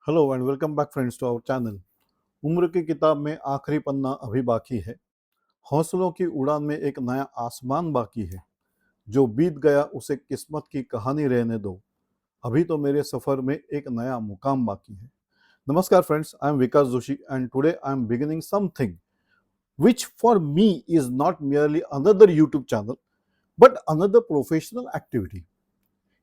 Hello and welcome back friends to our channel. उम्र की किताब में आखिरी पन्ना अभी बाकी है। हौसलों की उड़ान में एक नया आसमान बाकी है। जो बीत गया उसे किस्मत की कहानी रहने दो। अभी तो मेरे सफर में एक नया मुकाम बाकी है। नमस्कार friends, I am Vikas Joshi and today I am beginning something which for me is not merely another YouTube channel but another professional activity.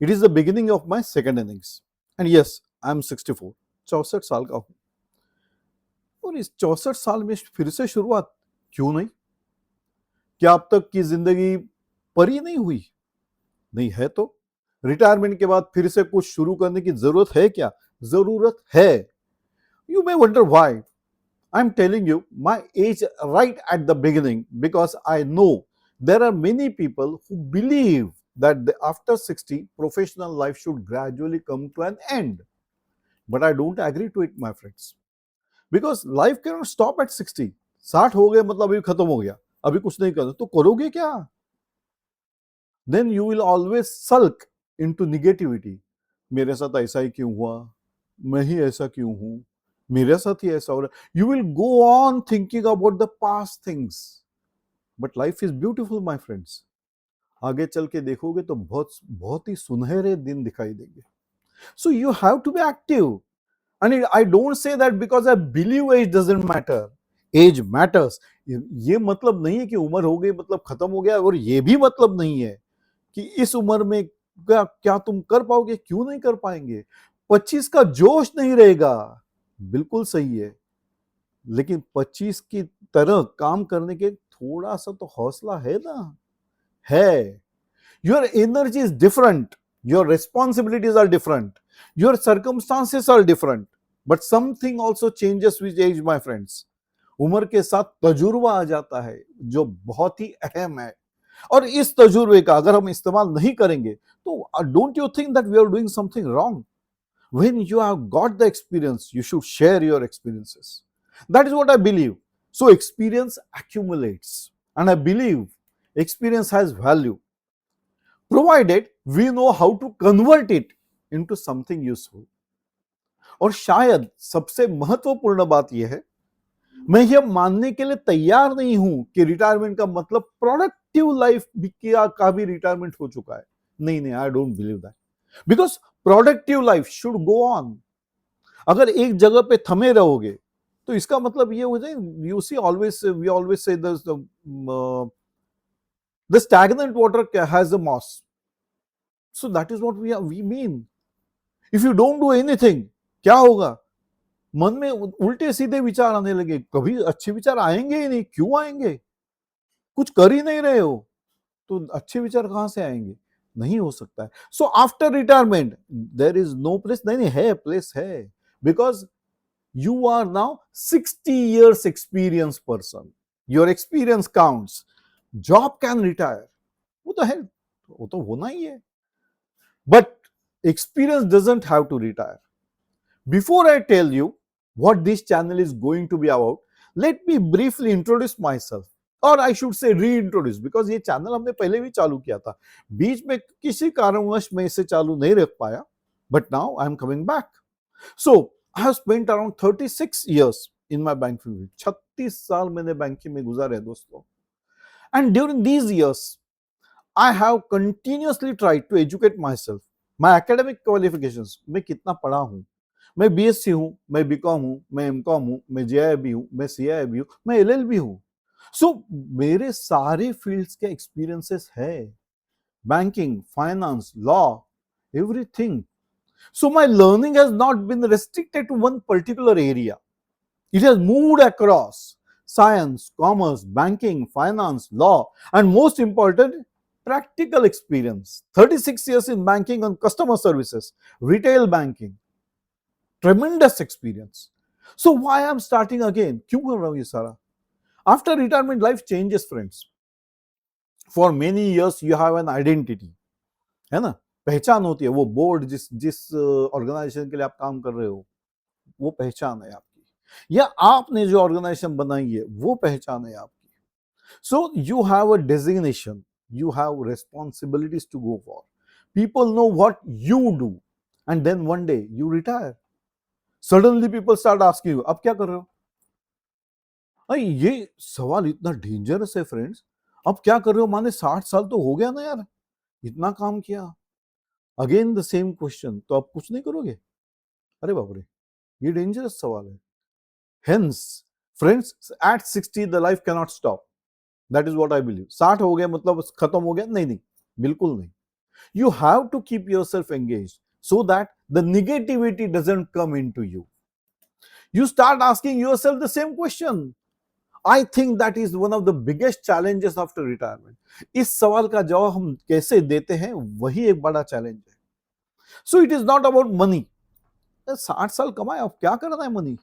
It is the beginning of my second innings. And yes, I am 64, 64 साल का हूँ। और इस 64 साल में फिर से शुरुआत क्यों नहीं? क्या अब तक की जिंदगी परी नहीं हुई? नहीं है तो रिटायरमेंट के बाद फिर से कुछ शुरू करने की जरूरत है क्या? जरूरत है। You may wonder why I am telling you my age right at the beginning because I know there are many people who believe that after 60 professional life should gradually come to an end, but I don't agree to it, my friends. Because life can not stop at 60। 60 हो गए मतलब अभी खत्म हो गया, अभी कुछ नहीं करना तो करोगे क्या? Then you will always sulk into negativity. मेरे साथ ऐसा ही क्यों हुआ, मैं ही ऐसा क्यों हूं, मेरे साथ ही ऐसा हो रहा है। You will go on thinking about the past things, but life is beautiful my friends. आगे चल के देखोगे तो बहुत बहुत ही सुनहरे दिन दिखाई देंगे। So you have to be active. And I don't say that because I believe age doesn't matter. Age matters. ये मतलब नहीं है कि उम्र हो गई मतलब खत्म हो गया, और ये भी मतलब नहीं है कि इस उम्र में क्या तुम कर पाओगे, क्यों नहीं कर पाएंगे। 25 का जोश नहीं रहेगा, बिल्कुल सही है, लेकिन 25 की तरह काम करने के थोड़ा सा तो हौसला है ना, है। Your energy is different. Your responsibilities are different. Your circumstances are different. But something also changes with age, my friends. उम्र के साथ तजुर्बा आ जाता है जो बहुत ही अहम है, और इस तजुर्बे का अगर हम इस्तेमाल नहीं करेंगे तो don't you think that we are doing something wrong? When you have got the experience, you should share your experiences. That is what I believe. So experience accumulates, and I believe experience has value, provided we know how to convert it into something useful. और शायद सबसे महत्वपूर्ण बात यह है, मैं यह मानने के लिए तैयार नहीं हूं कि रिटायरमेंट का मतलब प्रोडक्टिव लाइफ का भी रिटायरमेंट हो चुका है। नहीं नहीं, I don't believe that, because productive life should go on. अगर एक जगह पे थमे रहोगे तो इसका मतलब ये हो जाए, you see always we always say the stagnant water has a moss. So that is what we mean. If you don't do anything, क्या होगा? मन में उल्टे सीधे विचार आने लगे, कभी अच्छे विचार आएंगे ही नहीं। क्यों आएंगे? कुछ कर ही नहीं रहे हो तो अच्छे विचार कहां से आएंगे? नहीं हो सकता है। So after retirement there is no place. नहीं नहीं, है, प्लेस है, because you are now 60 years experience person. Your experience counts. Job can retire, वो तो है, वो तो होना ही है, but experience doesn't have to retire. Before I tell you what this channel is going to be about, let me briefly introduce myself, or I should say reintroduce, because ये channel हमने पहले भी चालू किया था, बीच में किसी कारणवश मैं इसे चालू नहीं रख पाया, but now I am coming back. So I have spent around 36 years in my banking field. 36 साल मैंने बैंकिंग में गुजारे दोस्तों, and during these years I have continuously tried to educate myself. My academic qualifications, मैं कितना पढ़ा हूं, मैं बीएससी हूं, मैं बीकॉम हूं, मैं एमकॉम हूं, मैं जेआईबी हूं, मैं सीआईबी हूं, मैं एलएलबी हूं। सो मेरे सारे फील्ड्स के एक्सपीरियंसेस है, banking, finance, law, everything. So my learning has not been restricted to one particular area. It has moved across science, commerce, banking, finance, law, and most important, practical experience. 36 years in banking and customer services, retail banking, tremendous experience. So why I'm starting again? क्यों कर रहा हूं ये सारा? After retirement, life changes, friends. For many years, you have an identity, है ना? पहचान होती है, वो बोर्ड जिस जिस ऑर्गेनाइजेशन के लिए आप काम कर रहे हो, वो पहचान है आपकी, या आपने जो ऑर्गेनाइजेशन बनाई है वो पहचान है आपकी। So you have a designation, you have responsibilities to go for. People know what you do, and then one day you retire. Suddenly people start asking you, अब क्या कर रहे हो? अरे ये सवाल इतना डेंजरस है फ्रेंड्स। अब क्या कर रहे हो माने 60 साल तो हो गया ना यार, इतना काम किया, अगेन द सेम क्वेश्चन, तो आप कुछ नहीं करोगे? अरे बाप रे, ये डेंजरस सवाल है। Hence friends, at 60 the life cannot stop, that is what I believe. 60 हो गया मतलब खत्म हो गया? नहीं नहीं, बिल्कुल नहीं। You have to keep yourself engaged so that the negativity doesn't come into you. You start asking yourself the same question. I think that is one of the biggest challenges after retirement. इस सवाल का जवाब हम कैसे देते हैं वही एक बड़ा चैलेंज है। So it is not about money. 60 साल कमाए, अब क्या करना है मनी?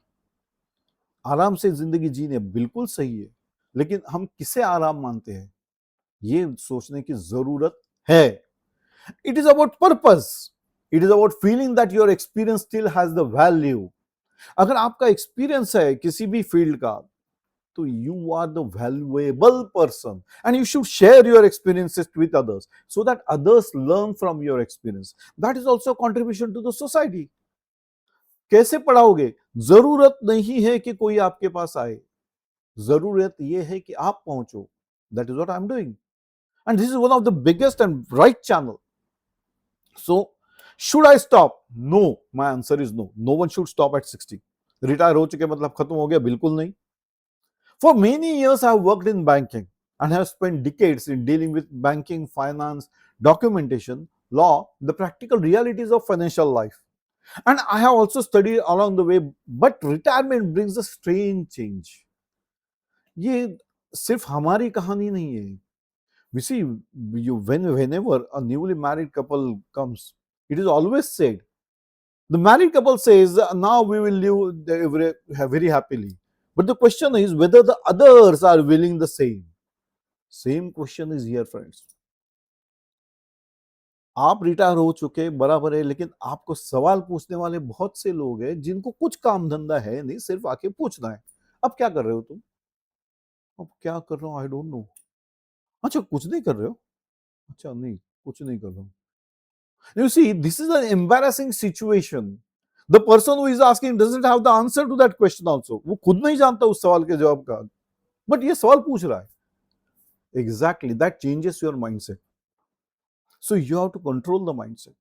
आराम से जिंदगी जीने बिल्कुल सही है, लेकिन हम किसे आराम मानते हैं ये सोचने की जरूरत है। It is about purpose. It is about feeling that your experience still has the value. अगर आपका एक्सपीरियंस है किसी भी फील्ड का, तो you are the valuable person and you should share your experiences with others so that others learn from your experience. That is also a contribution to the society. कैसे पढ़ाओगे? जरूरत नहीं है कि कोई आपके पास आए, जरूरत यह है कि आप पहुंचो। That is what I am doing. And this is one of the biggest and right channel. So, should I stop? No. My answer is no. No one should stop at 60. Retire हो चुके मतलब खत्म हो गया? बिल्कुल नहीं। For many years, I have worked in banking and have spent decades in dealing with banking, finance, documentation, law, the practical realities of financial life. And I have also studied along the way, but retirement brings a strange change. ये सिर्फ हमारी कहानी नहीं है। We see, whenever a newly married couple comes, it is always said, the married couple says, now we will live very happily. But the question is whether the others are willing the same. Same question is here, friends. आप retire हो चुके बराबर है, लेकिन आपको सवाल पूछने वाले बहुत से लोग हैं जिनको कुछ काम धंधा है नहीं, सिर्फ आके पूछना है, अब क्या कर रहे हो तुम? अब क्या कर रहा हूँ? I don't know. अच्छा, कुछ नहीं कर रहे हो? अच्छा, नहीं, कुछ नहीं कर रहा हूँ। You see, this is an embarrassing situation. The person who is asking doesn't have the answer to that question also. वो खुद नहीं जानता उस सवाल के जवाब का, but ये सवाल पूछ रहा है। Exactly, that changes your mindset. So you have to control the mindset.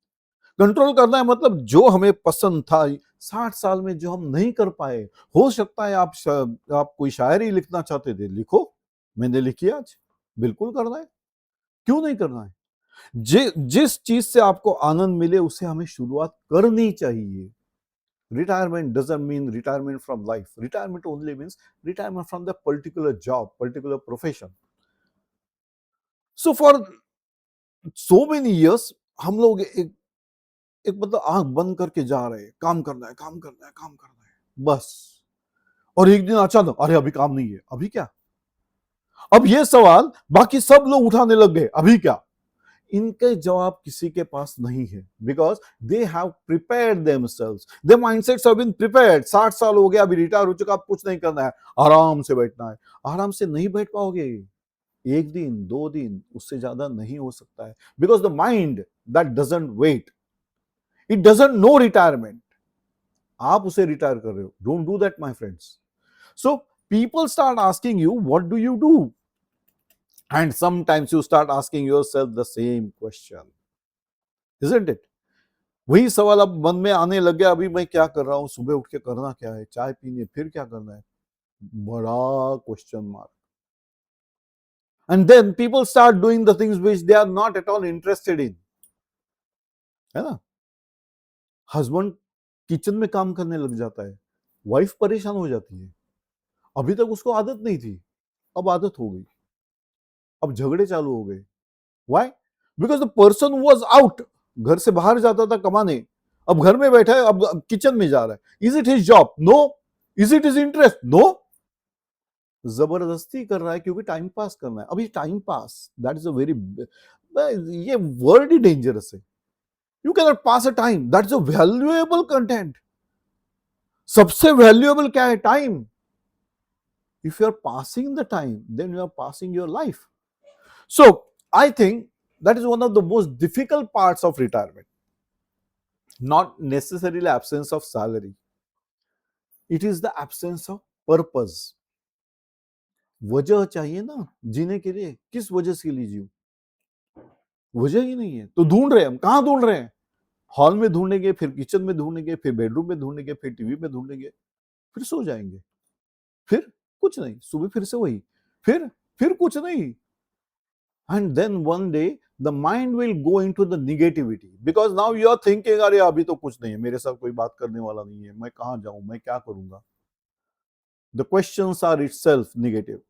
Control करना है मतलब जो हमें पसंद था 60 साल में जो हम नहीं कर पाए, हो सकता है आप कोई शायरी लिखना चाहते थे, लिखो, मैंने लिखी आज, बिल्कुल करना है, क्यों नहीं करना है? जिस चीज से आपको आनंद मिले उसे हमें शुरुआत करनी चाहिए। Retirement doesn't mean retirement from life. Retirement only means retirement from the particular job, particular profession. So for so many years हम लोग एक मतलब आंख बंद करके जा रहे हैं, काम करना है, काम करना है, काम करना है, बस। और एक दिन अचानक, अरे अभी काम नहीं है, अभी क्या? अब ये सवाल बाकी सब लोग उठाने लग गए, अभी क्या? इनके जवाब किसी के पास नहीं है, because they have prepared themselves, their mindsets have been prepared. 60 साल हो गया, अभी रिटायर हो चुका, अब कुछ नहीं करना है, आराम से बैठना है। आराम से नहीं बैठ पाओगे, एक दिन, 2 दिन, उससे ज्यादा नहीं हो सकता है, because the mind that doesn't wait, it doesn't know retirement. आप उसे रिटायर कर रहे हो, don't do that my friends. So people start asking you, what do you do? And sometimes you start asking yourself the same question, isn't it? वही सवाल अब मन में आने लग गया, अभी मैं क्या कर रहा हूं, सुबह उठ के करना क्या है, चाय पीनी है, फिर क्या करना है, बड़ा question mark. And then people start doing the things which they are not at all interested in, है ना? हस्बैंड किचन में काम करने लग जाता है, वाइफ परेशान हो जाती है, अभी तक उसको आदत नहीं थी, अब आदत हो गई, अब झगड़े चालू हो गए। Why? Because the person was out, घर से बाहर जाता था कमाने, अब घर में बैठा है, अब किचन में जा रहा है। Is it his job? No. Is it his interest? No. जबरदस्ती कर रहा है क्योंकि टाइम पास करना है। अभी time pass, that is a very, ये वर्ड ही डेंजरस है। You can not pass a time, that is a valuable content. सबसे वैल्यूएबल क्या है? Time. If you are passing the time, then you are passing your life. So I think that is one of the most difficult parts of retirement. Not necessarily absence of salary. It is the absence of purpose. वजह चाहिए ना जीने के लिए, किस वजह से लिए जीऊं, वजह ही नहीं है तो ढूंढ रहे हैं हम। कहां ढूंढ रहे हैं? हॉल में ढूंढेंगे, फिर किचन में ढूंढेंगे, फिर बेडरूम में ढूंढेंगे, फिर टीवी में ढूंढेंगे, फिर सो जाएंगे, फिर कुछ नहीं, सुबह फिर से वही, फिर कुछ नहीं। And then one day the mind will go into the negativity because now you are thinking अरे अभी तो कुछ नहीं है, मेरे साथ कोई बात करने वाला नहीं है, मैं कहां जाऊं, मैं क्या करूंगा। The questions are itself negative.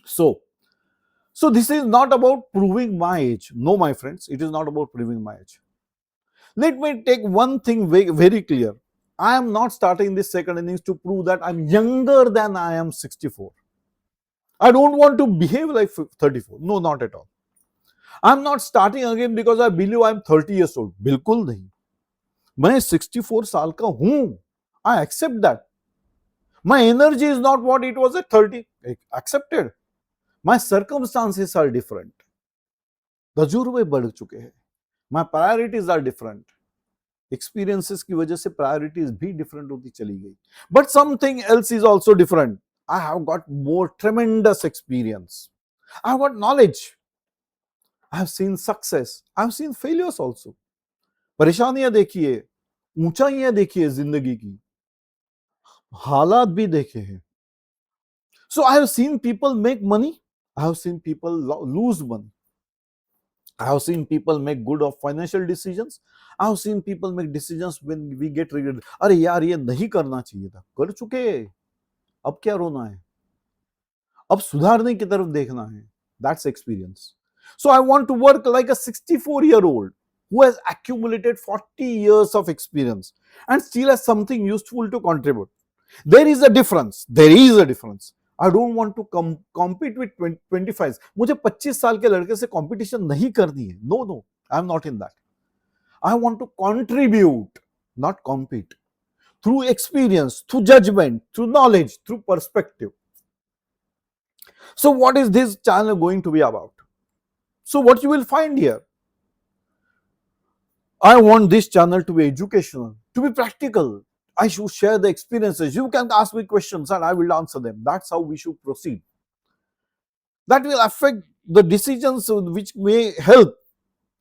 So this is not about proving my age. No, my friends, it is not about proving my age. Let me take one thing very clear. I am not starting this second innings to prove that I'm younger than I am 64. I don't want to behave like 34. No, not at all. I'm not starting again because I believe I'm 30 years old. बिल्कुल नहीं, मैं 64 साल का हूं. I accept that. My energy is not what it was at 30. Accepted. My circumstances are different. तजुर्बे बढ़ चुके हैं. My priorities are different. Experiences की वजह से priorities भी different होती चली गई. But something else is also different. I have got more tremendous experience. I have got knowledge. I have seen success. I have seen failures also. परेशानियां देखिए, ऊंचाइयां देखिए जिंदगी की, हालात भी देखे हैं. So I have seen people make money. I have seen people lose money. I have seen people make good of financial decisions. I have seen people make decisions when we get regret. अरे यार ये नहीं करना चाहिए था, कर चुके, अब क्या रोना है, अब सुधारने की तरफ देखना है. That's experience. So I want to work like a 64-year-old who has accumulated 40 years of experience and still has something useful to contribute. There is a difference. There is a difference. I don't want to compete with 25. मुझे 25 साल के लड़के से competition नहीं करनी है. No, no, I am not in that. I want to contribute, not compete. Through experience, through judgment, through knowledge, through perspective. So what is this channel going to be about? So what you will find here, I want this channel to be educational, to be practical. I should share the experiences. You can ask me questions and I will answer them. That's how we should proceed. That will affect the decisions which may help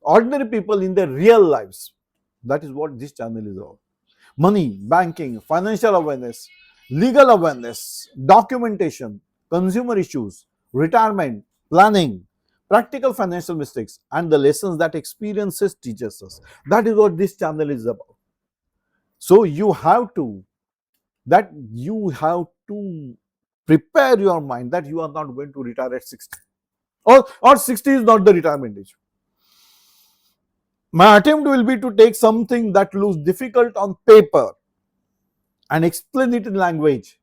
ordinary people in their real lives. That is what this channel is about. Money, banking, financial awareness, legal awareness, documentation, consumer issues, retirement, planning, practical financial mistakes, and the lessons that experiences teaches us. That is what this channel is about. So you have to prepare your mind that you are not going to retire at 60. Or 60 is not the retirement age. My attempt will be to take something that looks difficult on paper and explain it in language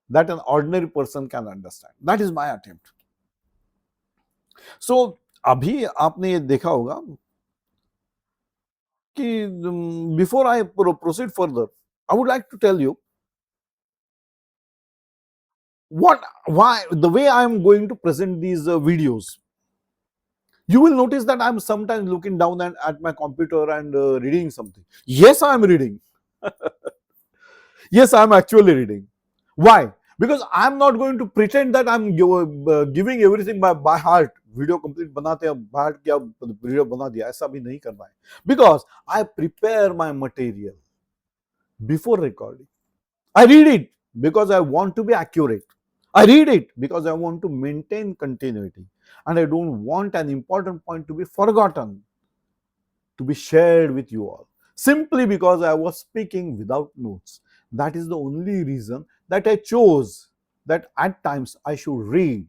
that an ordinary person can understand. That is my attempt. So अभी आपने ये देखा होगा कि before I proceed further, I would like to tell you why the way I am going to present these videos. You will notice that I am sometimes looking down at my computer and reading something. Yes, I am reading. Yes, I am actually reading. Why? Because I am not going to pretend that I am giving everything by heart. Video complete बनाते हैं बाहर क्या video बना दिया, ऐसा भी नहीं करना है. Because I prepare my material before recording. I read it because I want to be accurate. I read it because I want to maintain continuity. And I don't want an important point to be forgotten, to be shared with you all. Simply because I was speaking without notes. That is the only reason that I chose that at times I should read.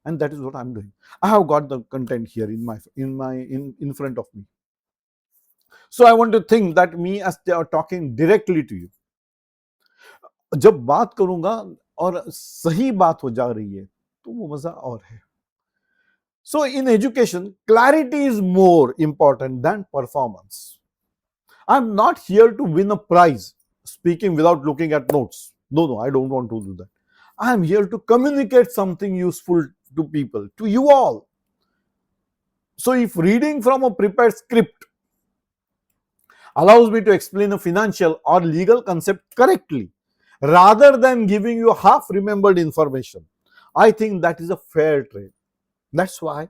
And that is what I'm doing. I have got the content here in front of me. So I want to think that me as they are talking directly to you. जब बात करूंगा और सही बात हो जा रही है तो वो मजा और है. So in education, clarity is more important than performance. I'm not here to win a prize speaking without looking at notes. No, I don't want to do that. I'm here to communicate something useful to people, to you all. So if reading from a prepared script allows me to explain a financial or legal concept correctly, rather than giving you half remembered information. I think that is a fair trade. That's why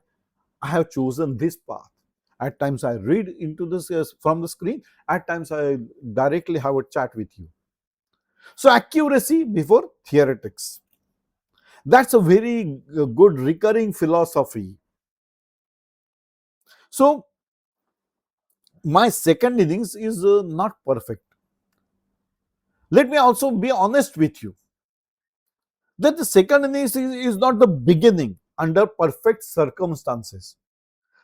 I have chosen this path. At times I read into this from the screen, at times I directly have a chat with you. So, accuracy before theoretics. That's a very good recurring philosophy. So, my second innings is not perfect. Let me also be honest with you that the second innings is not the beginning under perfect circumstances.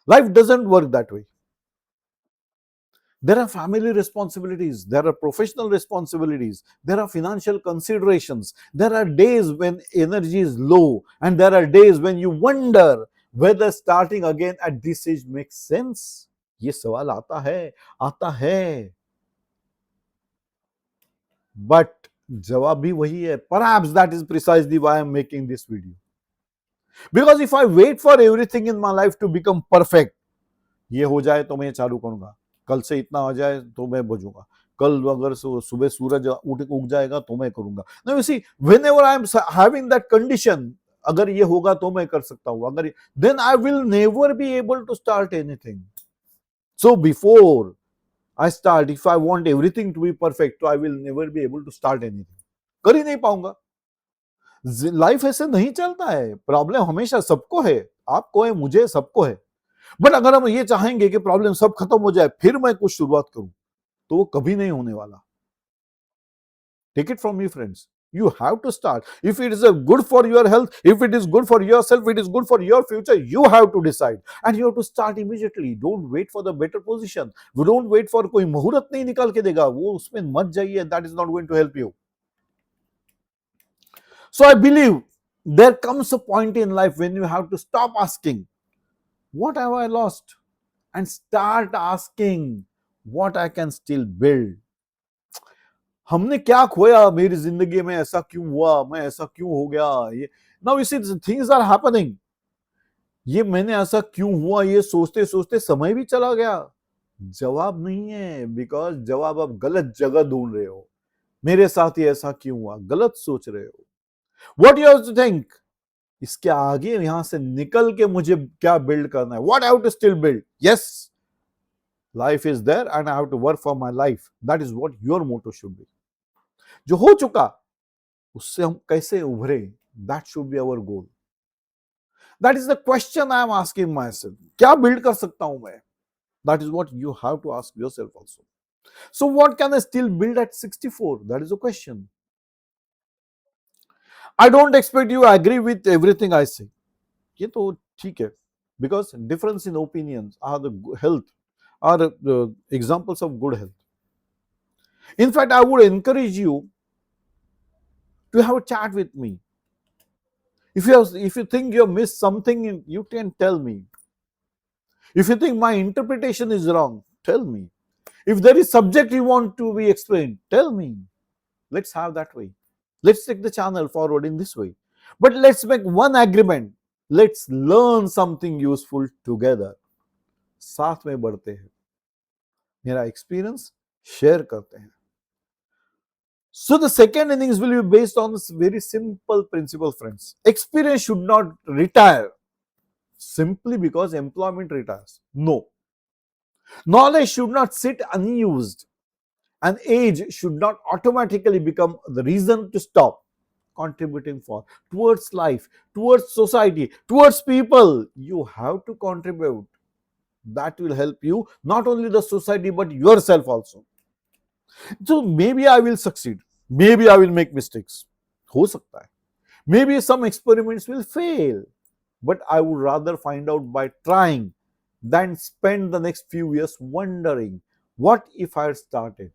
Life doesn't work that way. There are family responsibilities, there are professional responsibilities, there are financial considerations, there are days when energy is low, and there are days when you wonder whether starting again at this age makes sense. ये सवाल आता है but जवाब भी वही है. Perhaps that is precisely why I'm making this video. Because if I wait for everything in my life to become perfect, ये हो जाए तो मैं ये चालू करूंगा, कल से इतना आ जाए तो मैं बजूंगा, कल अगर सुबह सूरज उग जाएगा तो मैं करूंगा. Now you see, whenever I am having that condition, अगर ये होगा तो मैं कर सकता हूँ, अगर then I will never be able to start anything. So before I start, if I want everything to be perfect, so I will never be able to start anything. कर ही नहीं पाऊंगा. लाइफ ऐसे नहीं चलता है. प्रॉब्लम हमेशा सबको है, आपको है, मुझे, सबको है. बट अगर हम ये चाहेंगे कि प्रॉब्लम सब खत्म हो जाए फिर मैं कुछ शुरुआत करूं, तो वो कभी नहीं होने वाला. Take it from me friends, you have to start. If it is good for your health, if it is good for yourself, it is good for your future, you have to decide and you have to start immediately. Don't wait for the better position. Don't wait for कोई मुहूर्त नहीं निकाल के देगा, वो उसमें मत जाइए. That is not going to help you. So I believe there comes a point in life when you have to stop asking what have I lost and start asking what I can still build. हमने क्या खोया मेरी जिंदगी में, ऐसा क्यों हुआ, मैं ऐसा क्यों हो गया, ये now you see things are happening. ये मैंने ऐसा क्यों हुआ, ये सोचते सोचते समय भी चला गया. जवाब नहीं है, बिकॉज जवाब आप गलत जगह ढूंढ रहे हो. मेरे साथ ये ऐसा क्यों हुआ, गलत सोच रहे हो. What you have to think, इसके आगे यहां से निकल के मुझे क्या बिल्ड करना है. What I have to still build. Yes, life is there and I have to work for my life. That is what your motto should be. जो हो चुका उससे हम कैसे उभरे, that should be our goal. That is the question I am asking myself. क्या build कर सकता हूं मैं, that is what you have to ask yourself also. So what can I still build at 64, that is a question. I don't expect you agree with everything I say, ये तो ठीक है, because difference in opinions are the health, are examples of good health. In fact, I would encourage you to have a chat with me. If you think you have missed something, you can tell me. If you think my interpretation is wrong, tell me. If there is subject you want to be explained, tell me. Let's have that way. Let's take the channel forward in this way. But let's make one agreement. Let's learn something useful together. साथ में बढ़ते हैं, मेरा experience share करते हैं. So the second innings will be based on this very simple principle, friends. Experience should not retire simply because employment retires. No. Knowledge should not sit unused, and age should not automatically become the reason to stop contributing for towards life, towards society, towards people. You have to contribute. That will help you, not only the society but yourself also. So maybe I will succeed, maybe I will make mistakes, हो सकता है. Maybe some experiments will fail, but I would rather find out by trying than spend the next few years wondering what if I had started.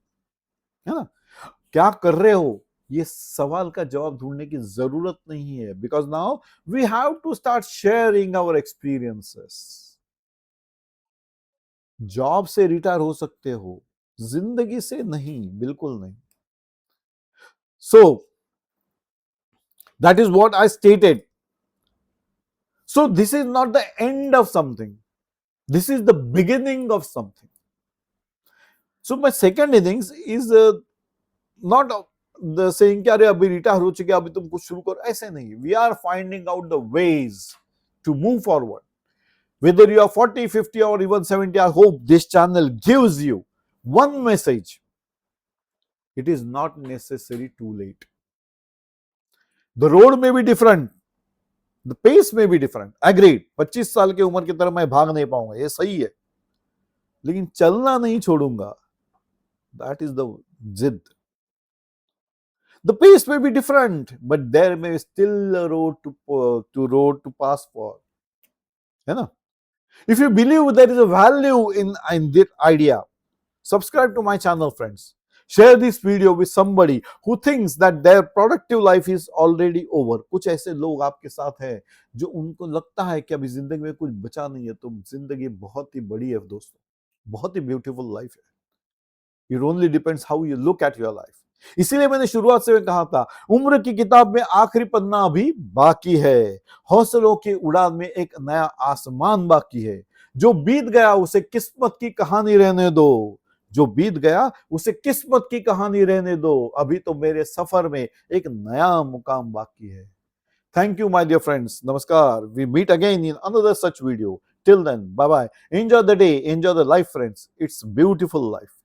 है ना, क्या कर रहे हो, ये सवाल का जवाब ढूंढने की जरूरत नहीं है, because now we have to start sharing our experiences. Job से रिटायर हो सकते हो, जिंदगी से नहीं, बिल्कुल नहीं. So that is what I stated. So this is not the end of something, this is the beginning of something. So my second innings is not saying कि अरे अभी रिटायर हो चुके, अभी तुम कुछ शुरू करो, ऐसे नहीं. We are finding out the ways to move forward. Whether you are 40, 50 or even 70, I hope this channel gives you one message. It is not necessary too late. The road may be different. The pace may be different. Agreed. 25 साल की उम्र की तरह मैं भाग नहीं पाऊंगा, ये सही है. लेकिन चलना नहीं छोड़ूंगा. That is the जिद. The pace may be different, but there may still a road to pass for. है ना? If you believe there is a value in this idea, subscribe to my channel, friends. Share this video with somebody who thinks that their productive life is already over. कुछ ऐसे लोग आपके साथ हैं जो उनको लगता है कि अभी जिंदगी में कुछ बचा नहीं है. तो जिंदगी बहुत ही बड़ी है दोस्तों, बहुत ही ब्यूटीफुल लाइफ है. It only depends how you look at your life. इसीलिए मैंने शुरुआत से कहा था, उम्र की किताब में आखिरी पन्ना अभी बाकी है. हौसलों की उड़ान में एक नया आसमान बाकी है. जो बीत गया उसे किस्मत की कहानी रहने दो. जो बीत गया उसे किस्मत की कहानी रहने दो. अभी तो मेरे सफर में एक नया मुकाम बाकी है. Thank you, my dear friends. Namaskar. We meet again in another such video. Till then, bye bye. Enjoy the day, enjoy the life, friends. It's beautiful life.